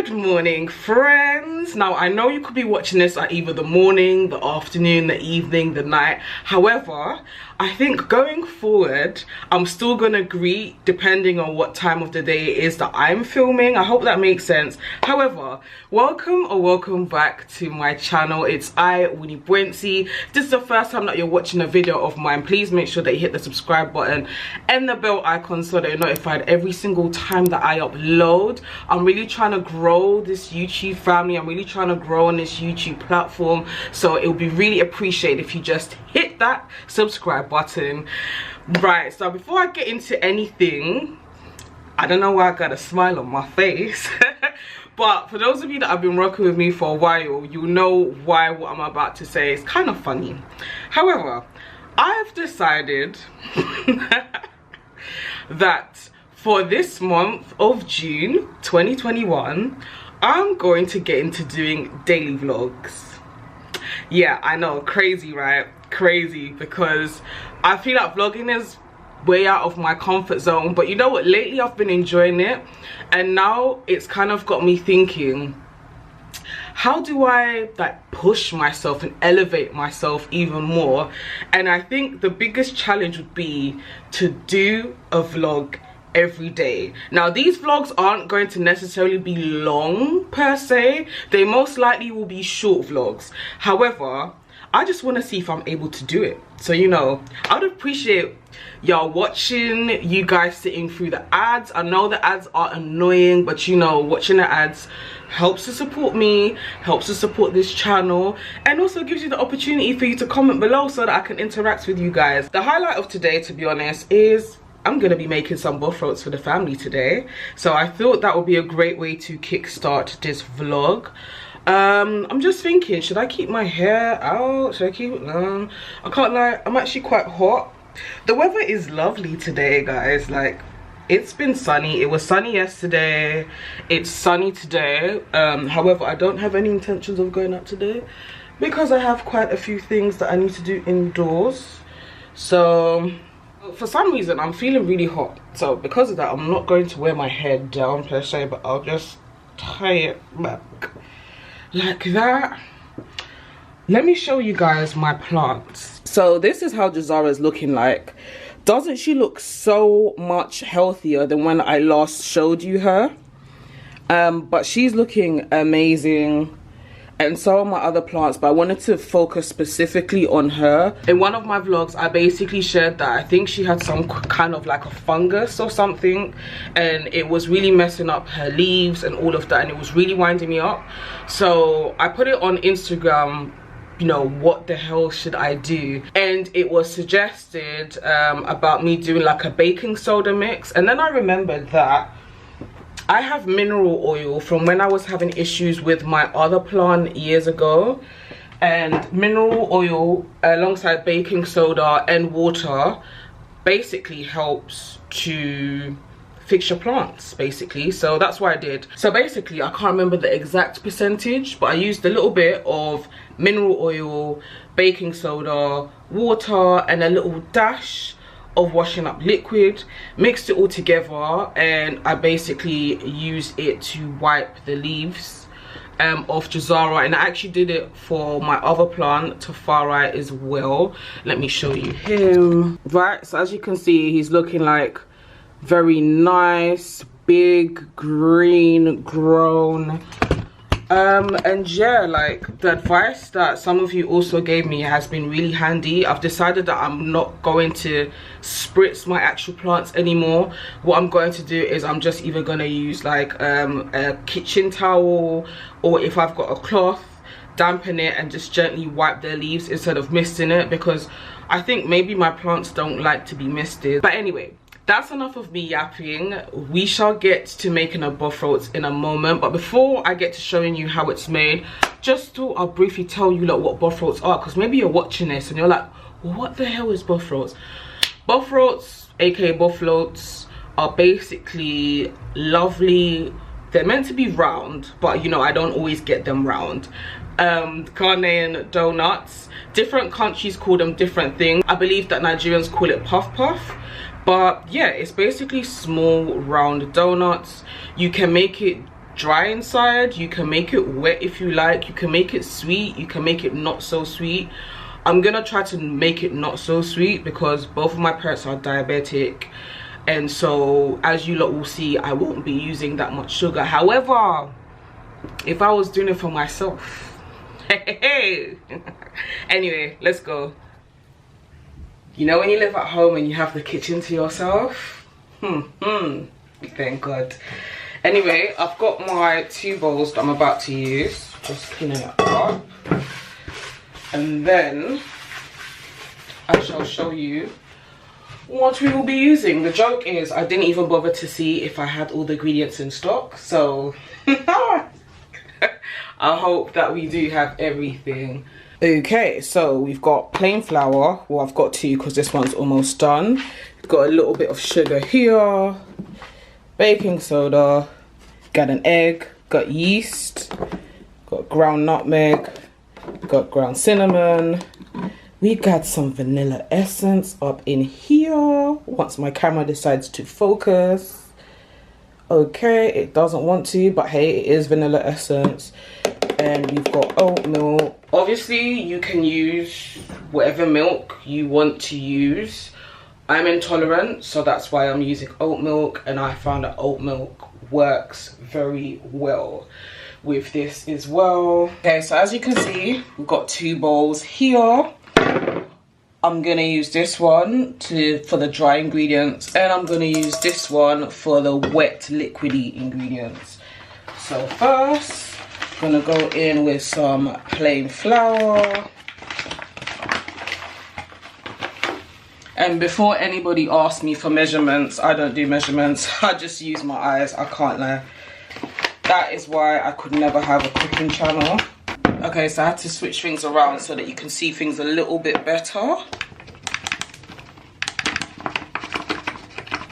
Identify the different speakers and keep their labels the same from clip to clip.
Speaker 1: Good morning, friends. Now I know you could be watching this at either the morning, the afternoon, the evening, the night. However, I think going forward I'm still gonna greet depending on what time of the day it is that I'm filming. I hope that makes sense. However, welcome back to my channel. It's Wini. If this is the first time that you're watching a video of mine, please make sure that you hit the subscribe button and the bell icon so that you're notified every single time that I upload. I'm really trying to grow this YouTube family. I'm really trying to grow on this YouTube platform, so it would be really appreciated if you just hit that subscribe button. Right, so before I get into anything, I don't know why I got a smile on my face but for those of you that have been working with me for a while, you know why what I'm about to say is kind of funny. However, I've decided that for this month of June 2021, I'm going to get into doing daily vlogs. Yeah, I know, crazy, right? Crazy, because I feel like vlogging is way out of my comfort zone, but you know what, lately I've been enjoying it, and now it's kind of got me thinking, how do I like push myself and elevate myself even more? And I think the biggest challenge would be to do a vlog every day. Now these vlogs aren't going to necessarily be long per se, they most likely will be short vlogs. However, I just want to see if I'm able to do it. So, you know, I would appreciate y'all watching, you guys sitting through the ads. I know the ads are annoying, but you know, watching the ads helps to support me, helps to support this channel, and also gives you the opportunity for you to comment below so that I can interact with you guys. The highlight of today, to be honest, is I'm gonna be making some Bofrots for the family today. So I thought that would be a great way to kickstart this vlog. I'm just thinking, should I keep my hair out? Should I keep it on? I can't lie, I'm actually quite hot. The weather is lovely today, guys. Like, it's been sunny. It was sunny yesterday, it's sunny today. However, I don't have any intentions of going out today because I have quite a few things that I need to do indoors. So for some reason I'm feeling really hot, so because of that I'm not going to wear my hair down per se, but I'll just tie it back like that. Let me show you guys my plants. So this is how Jazara is looking like. Doesn't she look so much healthier than when I last showed you her? But she's looking amazing, and so are my other plants, but I wanted to focus specifically on her. In one of my vlogs I basically shared that I think she had some kind of like a fungus or something, and it was really messing up her leaves and all of that, and it was really winding me up. So I put it on Instagram, you know, what the hell should I do? And it was suggested about me doing like a baking soda mix, and then I remembered that I have mineral oil from when I was having issues with my other plant years ago, and mineral oil alongside baking soda and water basically helps to fix your plants, basically. So that's what I did. So basically I can't remember the exact percentage, but I used a little bit of mineral oil, baking soda, water, and a little dash of washing up liquid, mixed it all together, and I basically used it to wipe the leaves off Jazara. And I actually did it for my other plant, Tafari, as well. Let me show you him. Right, so as you can see, he's looking like very nice, big, green, grown. And yeah, like the advice that some of you also gave me has been really handy. I've decided that I'm not going to spritz my actual plants anymore. What I'm going to do is I'm just either going to use like a kitchen towel, or if I've got a cloth, dampen it and just gently wipe their leaves instead of misting it, because I think maybe my plants don't like to be misted. But anyway, that's enough of me yapping. We shall get to making a Bofrots in a moment, but before I get to showing you how it's made, just thought I'll briefly tell you like what Bofrots are, because maybe you're watching this and you're like, well, what the hell is Bofrots? Bofrots, aka Bofrots, are basically lovely. They're meant to be round, but you know, I don't always get them round. Ghanaian donuts. Different countries call them different things. I believe that Nigerians call it puff puff. But yeah, it's basically small round donuts. You can make it dry inside. You can make it wet if you like, you can make it sweet, you can make it not so sweet. I'm gonna try to make it not so sweet because both of my parents are diabetic, and so as you lot will see, I won't be using that much sugar. However, if I was doing it for myself, hey. Anyway, let's go. You know when you live at home and you have the kitchen to yourself? Thank God. Anyway, I've got my 2 bowls that I'm about to use. Just cleaning it up. And then I shall show you what we will be using. The joke is I didn't even bother to see if I had all the ingredients in stock. So I hope that we do have everything. Okay, so we've got plain flour. Well, I've got 2 because this one's almost done. We've got a little bit of sugar here, baking soda, got an egg, got yeast, got ground nutmeg, got ground cinnamon. We got some vanilla essence up in here once my camera decides to focus. Okay, it doesn't want to, but hey, it is vanilla essence. And we've got oat milk. Obviously you can use whatever milk you want to use. I'm intolerant, so that's why I'm using oat milk, and I found that oat milk works very well with this as well. Okay, so as you can see, we've got 2 bowls here. I'm gonna use this one for the dry ingredients, and I'm gonna use this one for the wet liquidy ingredients. So first, I'm gonna go in with some plain flour. And before anybody asks me for measurements, I don't do measurements. I just use my eyes, I can't lie. That is why I could never have a cooking channel. Okay, so I had to switch things around so that you can see things a little bit better.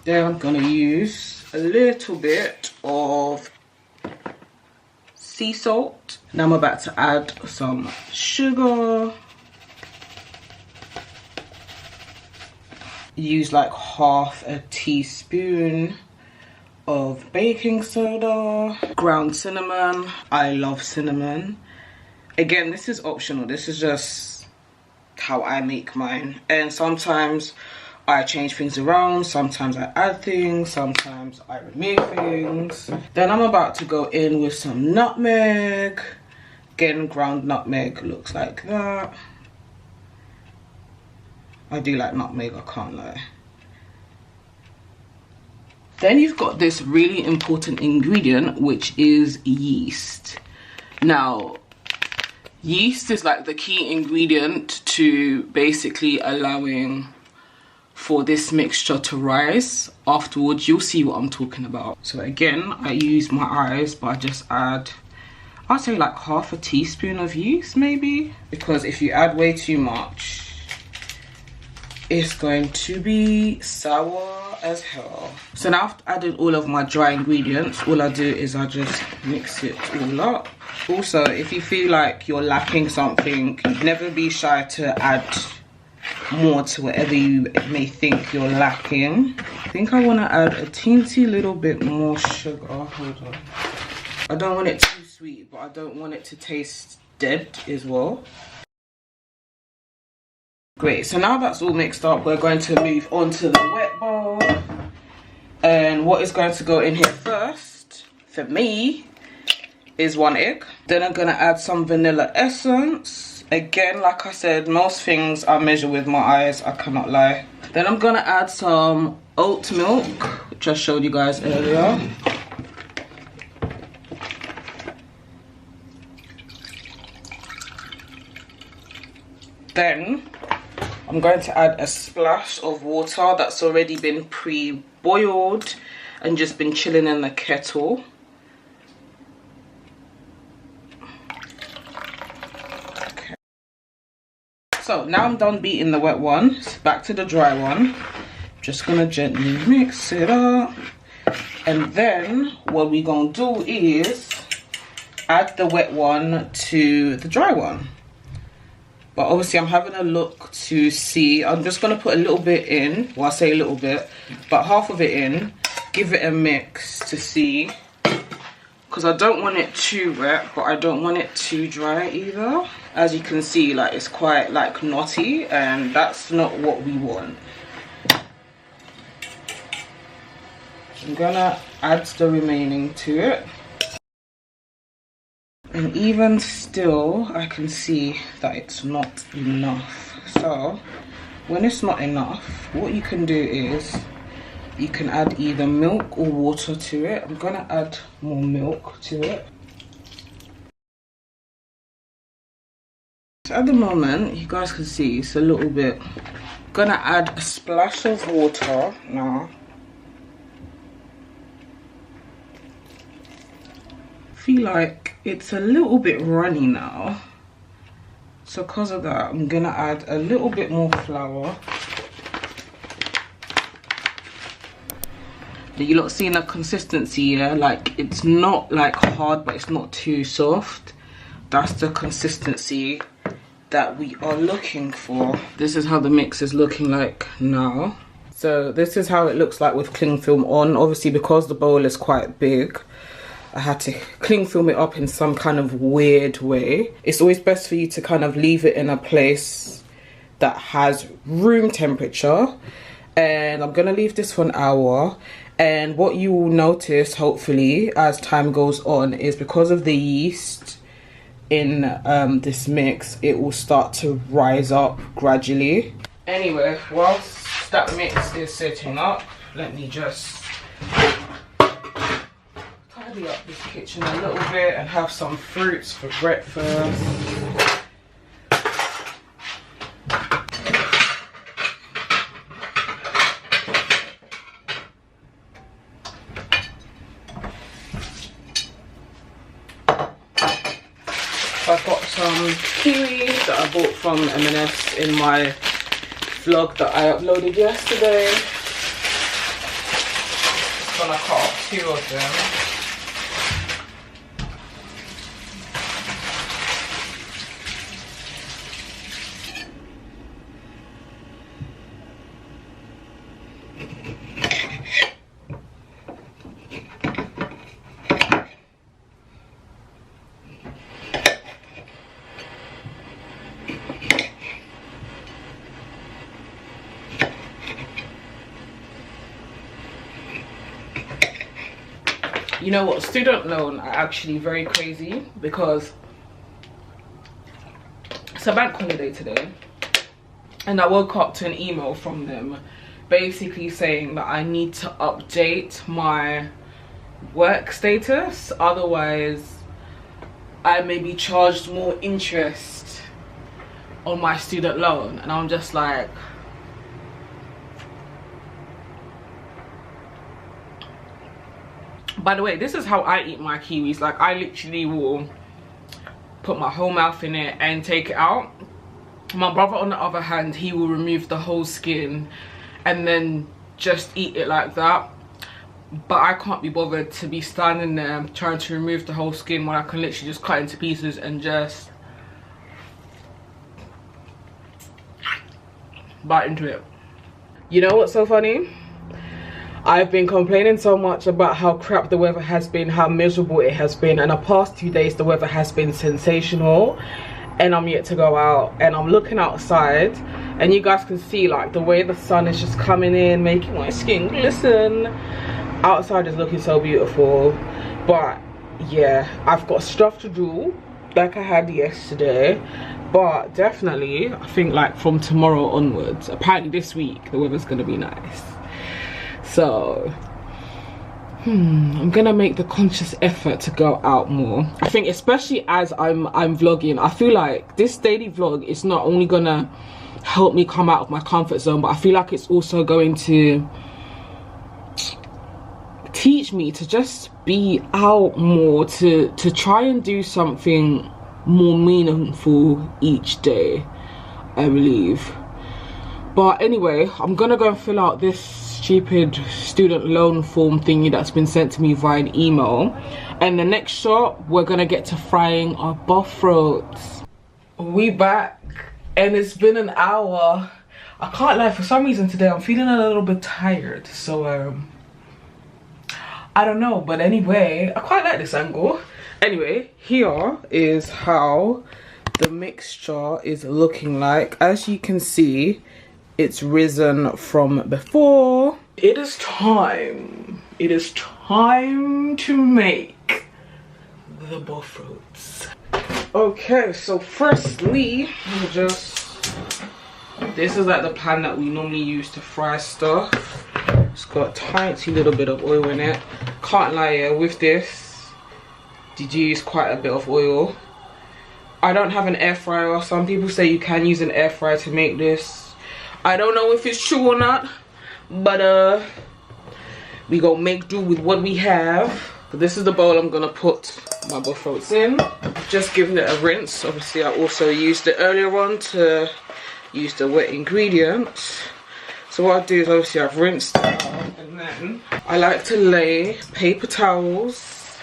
Speaker 1: Then I'm gonna use a little bit of sea salt. Now I'm about to add some sugar. Use like half a teaspoon of baking soda, ground cinnamon. I love cinnamon. Again, this is optional. This is just how I make mine. And sometimes I change things around. Sometimes I add things. Sometimes I remove things. Then I'm about to go in with some nutmeg. Again, ground nutmeg looks like that. I do like nutmeg, I can't lie. Then you've got this really important ingredient, which is yeast. Now, yeast is like the key ingredient to basically allowing for this mixture to rise. Afterwards, you'll see what I'm talking about. So again, I use my eyes, but I just add, I'd say like half a teaspoon of yeast maybe. Because if you add way too much, it's going to be sour as hell. So now I've added all of my dry ingredients. All I do is I just mix it all up. Also, if you feel like you're lacking something, never be shy to add more to whatever you may think you're lacking. I think I want to add a teensy little bit more sugar. Hold on. I don't want it too sweet, but I don't want it to taste dead as well. Great, so now that's all mixed up, we're going to move on to the wet bowl. And what is going to go in here first, for me, is 1 egg. Then I'm going to add some vanilla essence. Again, like I said, most things I measure with my eyes, I cannot lie. Then I'm going to add some oat milk, which I showed you guys earlier. Then I'm going to add a splash of water that's already been pre-boiled and just been chilling in the kettle. Okay. So now I'm done beating the wet one. Back to the dry one. Just gonna gently mix it up. And then what we're gonna do is add the wet one to the dry one. But obviously I'm having a look to see. I'm just going to put a little bit in. Well, I say a little bit, but half of it in. Give it a mix to see. because I don't want it too wet, but I don't want it too dry either. As you can see, like, it's quite like knotty, and that's not what we want. I'm gonna add the remaining to it. And even still, I can see that it's not enough. So when it's not enough, what you can do is you can add either milk or water to it. I'm gonna add more milk to it. So at the moment, you guys can see it's a little bit. I'm gonna add a splash of water now. Feel like it's a little bit runny now, so because of that I'm gonna add a little bit more flour. You lot seeing the consistency here? Like, it's not like hard, but it's not too soft. That's the consistency that we are looking for. This is how the mix is looking like now. So this is how it looks like with cling film on. Obviously, because the bowl is quite big, I had to cling film it up in some kind of weird way. It's always best for you to kind of leave it in a place that has room temperature. And I'm gonna leave this for an hour. And what you will notice, hopefully, as time goes on, is because of the yeast in this mix, it will start to rise up gradually. Anyway, whilst that mix is setting up, let me just tidy up this kitchen a little bit and have some fruits for breakfast. I've got some kiwi that I bought from M&S in my vlog that I uploaded yesterday. Just gonna cut up 2 of them. You know what, student loan are actually very crazy because it's a bank holiday today, and I woke up to an email from them basically saying that I need to update my work status, otherwise I may be charged more interest on my student loan. And I'm just like, by the way, this is how I eat my kiwis. Like, I literally will put my whole mouth in it and take it out. My brother, on the other hand, he will remove the whole skin and then just eat it like that. But I can't be bothered to be standing there trying to remove the whole skin when I can literally just cut into pieces and just bite into it. You know what's so funny? I've been complaining so much about how crap the weather has been, how miserable it has been, and the past 2 days the weather has been sensational, and I'm yet to go out. And I'm looking outside and you guys can see like the way the sun is just coming in, making my skin glisten. Outside is looking so beautiful. But yeah, I've got stuff to do like I had yesterday, but definitely I think like from tomorrow onwards, apparently this week the weather's gonna be nice. So I'm gonna make the conscious effort to go out more. I think especially as I'm vlogging, I feel like this daily vlog is not only gonna help me come out of my comfort zone, but I feel like it's also going to teach me to just be out more, to try and do something more meaningful each day, I believe. But anyway, I'm gonna go and fill out this stupid student loan form thingy that's been sent to me via an email, and the next shot we're gonna get to frying our Bofrots. We back and it's been an hour. I can't lie, for some reason today I'm feeling a little bit tired, so I don't know, but anyway, I quite like this angle. Anyway, here is how the mixture is looking like. As you can see, it's risen from before. It is time. It is time to make the Bofrots. Okay, so firstly, we'll this is like the pan that we normally use to fry stuff. It's got a tiny little bit of oil in it. Can't lie, yeah, with this, did use quite a bit of oil. I don't have an air fryer. Some people say you can use an air fryer to make this. I don't know if it's true or not, but we gonna make do with what we have. So this is the bowl I'm gonna put my Bofrots in. Just giving it a rinse. Obviously I also used it earlier on to use the wet ingredients. So what I do is obviously I've rinsed it out, and then I like to lay paper towels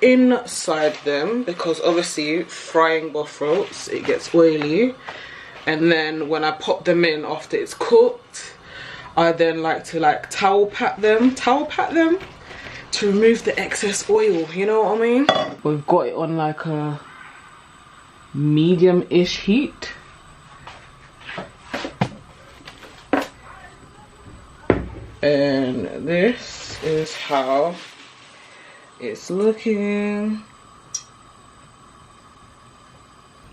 Speaker 1: inside them, because obviously frying Bofrots, it gets oily. And then when I pop them in after it's cooked, I then like to towel pat them to remove the excess oil, you know what I mean? We've got it on like a medium-ish heat. And this is how it's looking.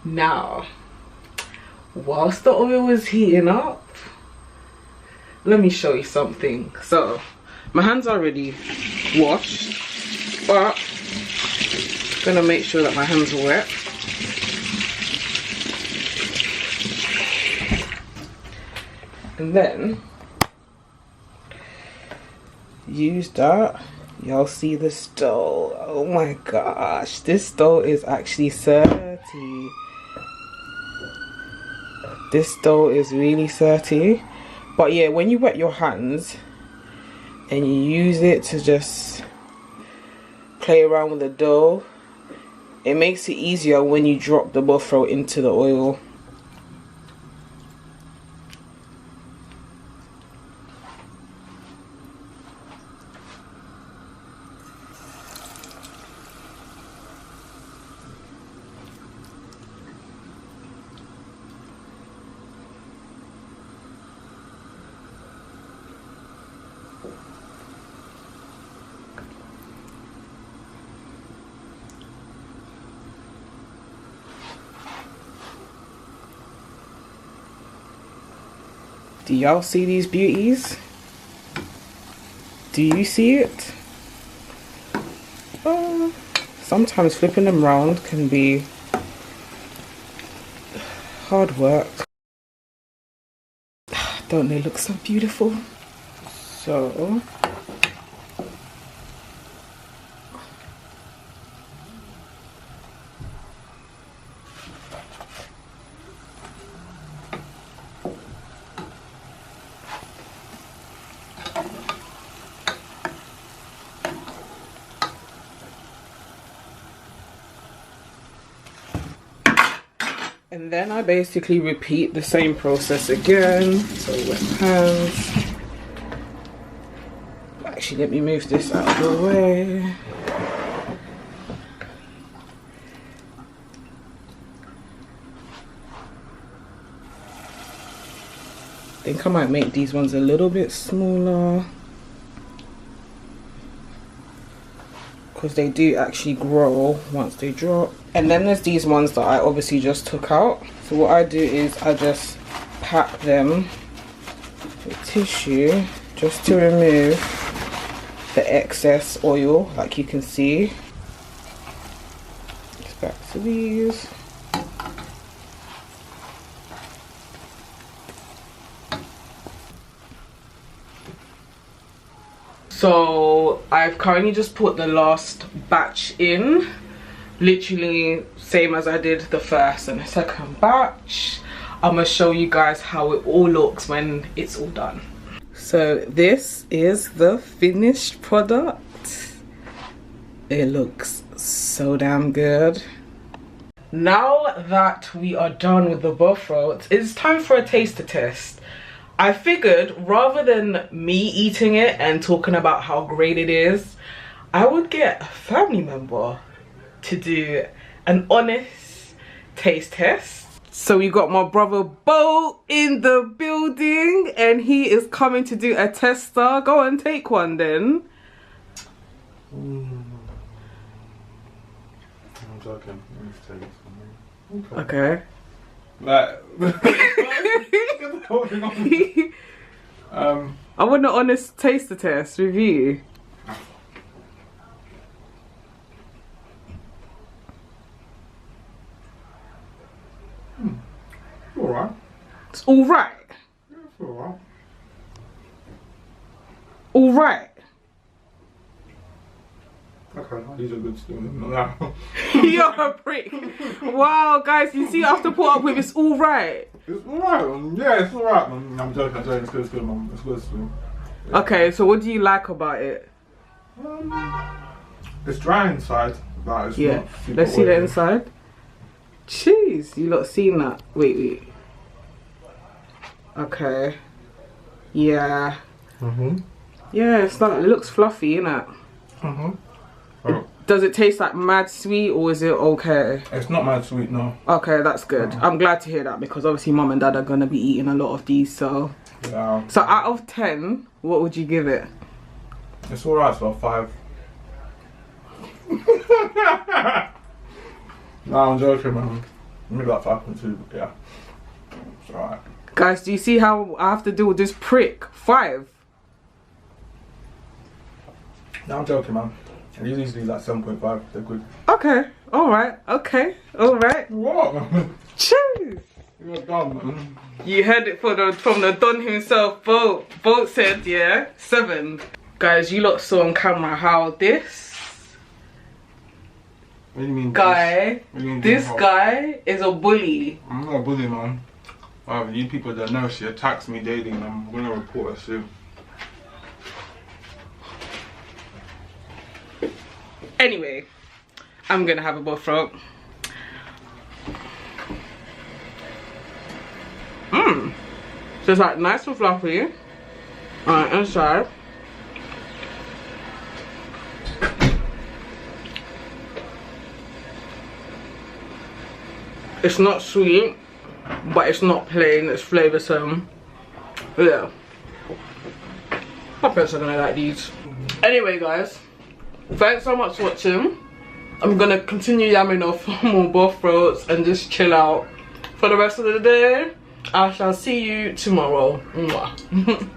Speaker 1: Now, whilst the oil is heating up, let me show you something. So, my hands are already washed, but I'm gonna make sure that my hands are wet. And then use that. Y'all see this dough? Oh my gosh, this dough is actually dirty. This dough is really dirty. But yeah, when you wet your hands and you use it to just play around with the dough, it makes it easier when you drop the Bofrot into the oil. Do y'all see these beauties? Do you see it? Sometimes flipping them round can be hard work. Don't they look so beautiful? So and then I basically repeat the same process again. So wet hands. Actually, let me move this out of the way. I think I might make these ones a little bit smaller, because they do actually grow once they drop. And then there's these ones that I obviously just took out. So what I do is I just pat them with tissue just to remove the excess oil, like you can see. Just back to these. So I've currently just put the last batch in, literally same as I did the first and the second batch. I'm gonna show you guys how it all looks when it's all done. So this is the finished product. It looks so damn good. Now that we are done with the Bofrots, it's time for a taster test. I figured rather than me eating it and talking about how great it is, I would get a family member to do an honest taste test. So we got my brother Bo in the building and he is coming to do a tester. Go and take one then.
Speaker 2: I'm joking. Let me take it.
Speaker 1: Okay.
Speaker 2: Like,
Speaker 1: I want an honest taster test with you.
Speaker 2: alright.
Speaker 1: It's alright.
Speaker 2: Yeah, it's alright.
Speaker 1: Alright.
Speaker 2: Okay, these are good still. No.
Speaker 1: You're a prick. Wow, guys, you see what I have to put up with? It's alright.
Speaker 2: It's alright, yeah, it's alright, man. I'm joking, it's good, man. It's good still. Yeah.
Speaker 1: Okay, so what do you like about it?
Speaker 2: It's dry inside, but it's
Speaker 1: Yeah,
Speaker 2: not super
Speaker 1: let's see the
Speaker 2: oily.
Speaker 1: inside. Jeez, you lot seen that? Wait. Okay. Yeah. Yeah, it's like, it looks fluffy, innit?
Speaker 2: Oh.
Speaker 1: Does it taste like mad sweet or is it okay?
Speaker 2: It's not mad sweet, no.
Speaker 1: Okay, that's good. I'm glad to hear that because obviously mum and dad are gonna be eating a lot of these, so.
Speaker 2: Yeah.
Speaker 1: So out of 10, what would you give it?
Speaker 2: It's alright, so 5. No, I'm joking, man. Maybe like 5.2, but yeah. It's alright.
Speaker 1: Guys, do you see how I have to deal with this prick? 5.
Speaker 2: No, I'm joking, man. And these usually like 7.5. They're good.
Speaker 1: Okay, alright, okay, alright.
Speaker 2: What?
Speaker 1: Cheers!
Speaker 2: You're dumb, man.
Speaker 1: You heard it from the Don himself. Boat said, yeah, 7. Guys, you lot saw on camera how this
Speaker 2: What do you mean?
Speaker 1: guy,
Speaker 2: What do you mean
Speaker 1: this
Speaker 2: how?
Speaker 1: guy is a bully.
Speaker 2: I'm not a bully, man. You people that know she attacks me daily and I'm gonna report her soon.
Speaker 1: Anyway, I'm gonna have a Bofrot. So it's like nice and fluffy. Alright, inside. It's not sweet, but it's not plain, it's flavoursome. Yeah. My parents are gonna like these. Anyway guys, thanks so much for watching. I'm gonna continue yamming off more Bofrots and just chill out for the rest of the day. I shall see you tomorrow. Mwah.